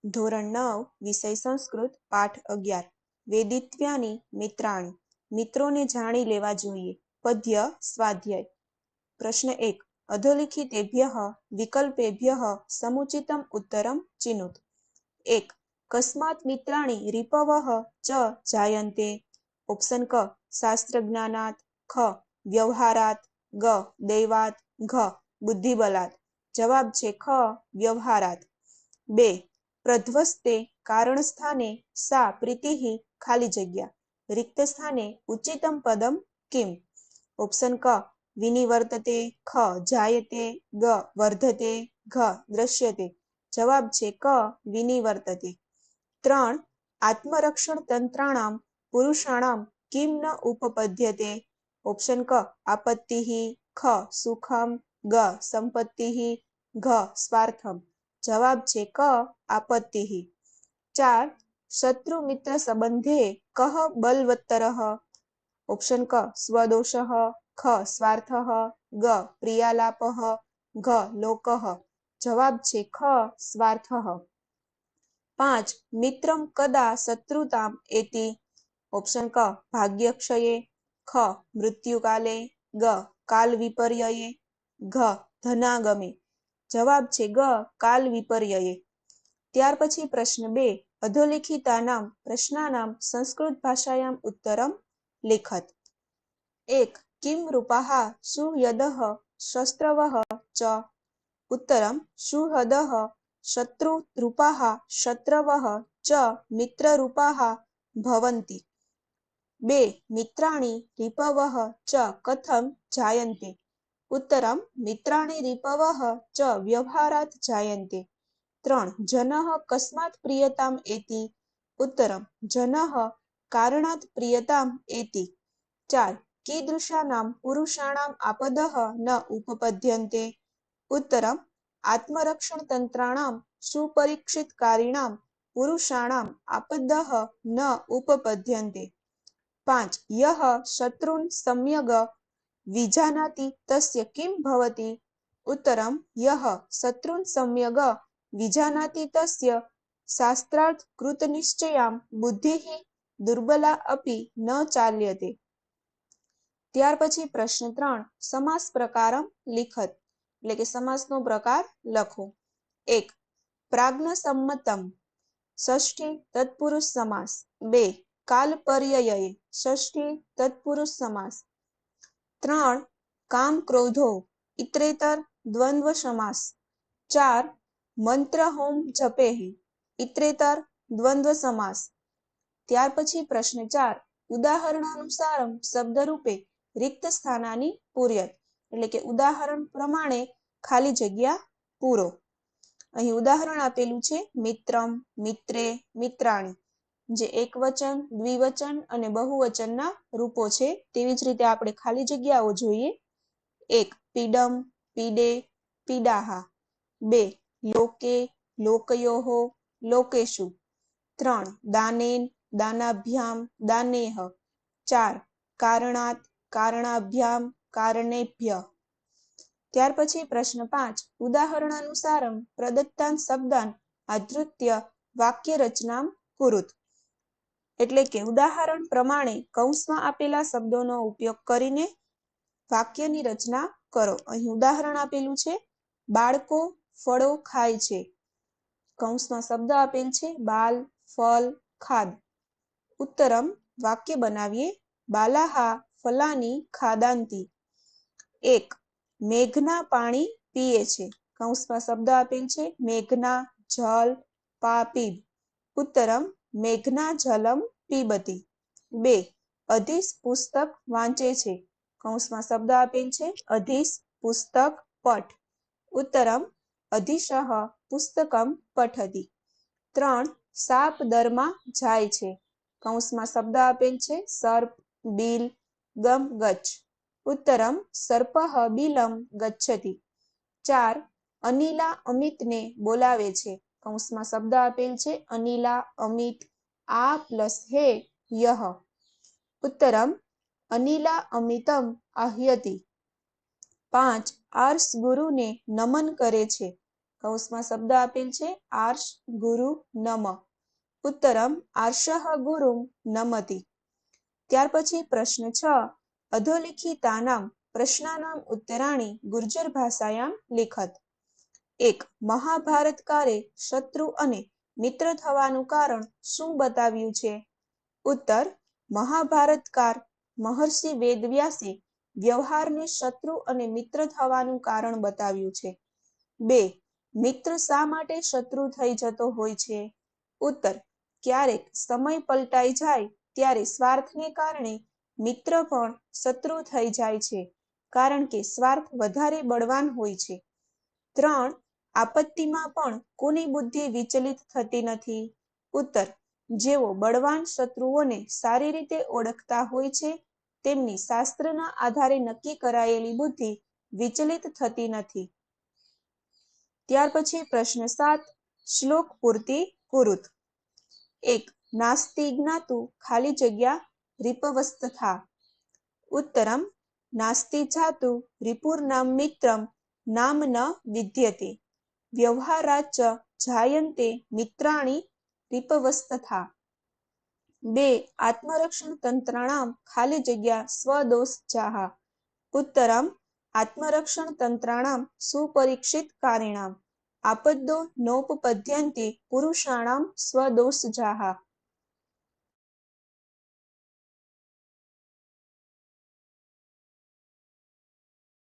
ધોરણ 9 વિષય સંસ્કૃત પાઠ 11 વેદિત્યાની મિત્રાણી મિત્રોને જાણી લેવા જોઈએ. પદ્ય સ્વાધ્યાય. પ્રશ્ન 1. અધોલિખિતેભ્યઃ વિકલ્પેભ્યઃ સમુચિતમ ઉત્તરમ ચિનુત. 1. કસ્માત મિત્રાણી રિપવઃ ચ જાયન્તે? ઓપ્શન ક શાસ્ત્રજ્ઞાનાત, ખ વ્યવહારાત, ગ દૈવાત, ઘ બુદ્ધિબલાત. જવાબ છે ખ વ્યવહારાત. 2. પ્રધ્વસ્તે કારણસ્થાને સા પ્રીતિઃ ખાલી જગ્યા રિક્ત સ્થાને ઉચિતમ પદમ કિમ? ઓપ્શન ક વિનિવર્તતે, ખ જાયતે, ગ વર્ધતે, ઘ દ્રશ્યતે. જવાબ છે ક વિનિવર્તતે. 3. આત્મરક્ષણ તંત્રાણામ પુરુષાણામ કિમ ન ઉપપદ્યતે? ઓપ્શન ક આપત્તિઃ, ખ સુખમ, ગ સંપત્તિઃ, ઘ સ્વાર્થમ. જવાબ છે ક આપત્તિઃ. 4. શત્રુ મિત્ર સંબંધે કહ બલવત્તરઃ? ઓપ્શન ક સ્વદોષઃ, ખ સ્વાર્થઃ, ગ પ્રિયાલાપઃ, ઘ લોકઃ. જવાબ છે ખ સ્વાર્થઃ. 5. મિત્રમ કદા શત્રુતામ એતિ? ઓપ્શન ક ભાગ્યક્ષયે, ખ મૃત્યુકાલે, ગ કાલ વિપર્યયે, ઘ ધનાગમે. જવાબ છે ગ કાલ વિપર્યયે. ત્યાર પછી પ્રશ્ન 2. અધોલિખિતાનામ પ્રશ્નાનામ સંસ્કૃત ભાષાયામ ઉત્તરમ લિખત. 1. કિમ રૂપાઃ સુહૃદઃ શસ્ત્રવઃ ચ? ઉત્તરમ સુહૃદઃ શત્રુરૂપાઃ શત્રવઃ ચ મિત્રરૂપાઃ ભવન્તિ. 2. મિત્રાણિ રિપવઃ ચ કથમ જાયન્તે? ઉત્તરમ મિત્રાણિ રિપવઃ ચ વ્યવહારાત જાયન્તે. 3. જનઃ કસ્માત પ્રિયતામ એતિ? ઉત્તરમ જનઃ કારણાત પ્રિયતામ એતિ. 4. कीदृशानां पुरुषाणाम् आपदः न उपपद्यन्ते? उत्तरम् आत्मरक्षणतन्त्राणां सुपरीक्षितकारिणां पुरुषाणाम् आपदः न उपपद्यन्ते. 5. यः शत्रून् सम्यग् विजानाति तस्य किं भवति? उत्तरं यः शत्रून् सम्यग् विजानाति तस्य शास्त्रार्थ कृतनिश्चयां बुद्धिः दुर्बला अपि न चाल्यते. ત્યાર પછી પ્રશ્ન 3. સમાસ પ્રકારમ લિખત એટલે કે સમાસનો પ્રકાર લખો. 1. પ્રાજ્ઞસમ્મતમ ષષ્ઠી તત્પુરુષ સમાસ. 2. કાલપર્યયે ષષ્ઠી તત્પુરુષ સમાસ. 3. કામ ક્રોધો ઇતરેતર દ્વંદ્વ સમાસ. 4. મંત્ર હોમ જપેઃ ઇતરેતર દ્વંદ્વ સમાસ. ત્યાર પછી પ્રશ્ન 4. ઉદાહરણાનુસારમ શબ્દરૂપે રિક્ત સ્થાનાની પૂર્યત એટલે કે ઉદાહરણ પ્રમાણે ખાલી જગ્યા પૂરો. અહીં ઉદાહરણ આપેલું છે મિત્રમ, મિત્રે, મિત્રાણી, જે એકવચન, દ્વિવચન અને બહુવચનના રૂપો છે. તેવી જ રીતે આપણે ખાલી જગ્યાઓ જોઈએ. 1. પીડમ, પીડે, પીડાહ. 2. લોકે, લોકયોઃ, લોકેષુ. 3. દાનેન, દાનાભ્યામ, દાનેહ. 4. કારણાત, કારણાભ્યામ, કારણેભ્યઃ. ત્યાર પછી પ્રશ્ન 5. ઉદાહરણાનુસારમ પ્રદત્તાન શબ્દાન આધૃત્ય વાક્ય રચનામ કુરુત એટલે કે ઉદાહરણ પ્રમાણે કૌંસમાં આપેલા શબ્દોનો ઉપયોગ કરીને વાક્યની રચના કરો. અહીં ઉદાહરણ આપેલું છે બાળકો ફળો ખાય છે. કૌંસમાં શબ્દ આપેલ છે બાલ, ફલ, ખાદ. ઉત્તરમ વાક્ય બનાવીએ બાલાહા ફલાની ખાદાંતિ. 1. મેઘના પાણી પીએ છે. કૌંસમાં શબ્દ આપેલ છે મેઘના જલ પીબ. ઉત્તરમ મેઘના જલમ પીબતી. 2. અધીશ પુસ્તક વાંચે છે. કૌંસમાં શબ્દ આપેલ છે અધીશ પુસ્તક પઠ. ઉત્તરમ અધીશઃ પુસ્તકમ પઠતી. 3. સાપ દરમાં જાય છે. કૌંસમાં શબ્દ આપેલ છે સર્પ, બિલ, ગમ ગચ્છ. ઉત્તરમ સર્પઃ બિલમ ગચ્છતિ. 4. અનિલા અમિતને બોલાવે છે. કૌંસમાં શબ્દ આપેલ છે અનિલા, અમિત, આ પ્લસ હે યહ. ઉત્તરમ અનિલા અમિતમ આહ્યતિ. 5. આર્ષ ગુરુને નમન કરે છે. કૌંસમાં શબ્દ આપેલ છે આર્ષ ગુરુ નમ. ઉત્તરમ આર્ષઃ ગુરુમ નમતિ. ત્યાર પછી પ્રશ્ન 6. અધોલિખિતાનામ પ્રશ્નાનામ ઉત્તરાણી ગુર્જર ભાષાયામ લિખત. 1. મહાભારત કાળે શત્રુ અને મિત્ર થવાનું કારણ શું બતાવ્યું છે? ઉત્તર. મહાભારત કાળ મહર્ષિ વેદવ્યાસે વ્યવહારને શત્રુ અને મિત્ર થવાનું કારણ બતાવ્યું છે. 2. મિત્ર શા માટે શત્રુ થઈ જતો હોય છે? ઉત્તર. ક્યારેક સમય પલટાઈ જાય ત્યારે સ્વાર્થને કારણે મિત્ર પણ શત્રુ થઈ જાય છે, કારણ કે સ્વાર્થ વધારે બળવાન હોય છે. 3. આપત્તિમાં પણ કોની બુદ્ધિ વિચલિત થતી નથી? ઉત્તર. જેઓ બળવાન શત્રુઓને સારી રીતે ઓળખતા હોય છે તેમની શાસ્ત્રના આધારે નક્કી કરાયેલી બુદ્ધિ વિચલિત થતી નથી. ત્યાર પછી પ્રશ્ન 7. શ્લોક પૂર્તિ કુરુત. 1. નાસ્તિ જ્ઞાતુ ખાલી જગ્યા રિપવસ્તથા. ઉત્તરમ નાસ્તિ જાતુ રિપુર્નામ મિત્રમ નામ ન વિદ્યતે વ્યવહારાચ જાયન્તે મિત્રાણી રિપવસ્તથા. 2. આત્મરક્ષણ તંત્રાણામ ખાલી જગ્યા સ્વદોષજાઃ. ઉત્તરમ આત્મરક્ષણ તંત્રાણામ સુપરીક્ષિત કારિણામ આપદ્દો નોપપદ્યન્તે પુરુષાણામ સ્વદોષજાઃ.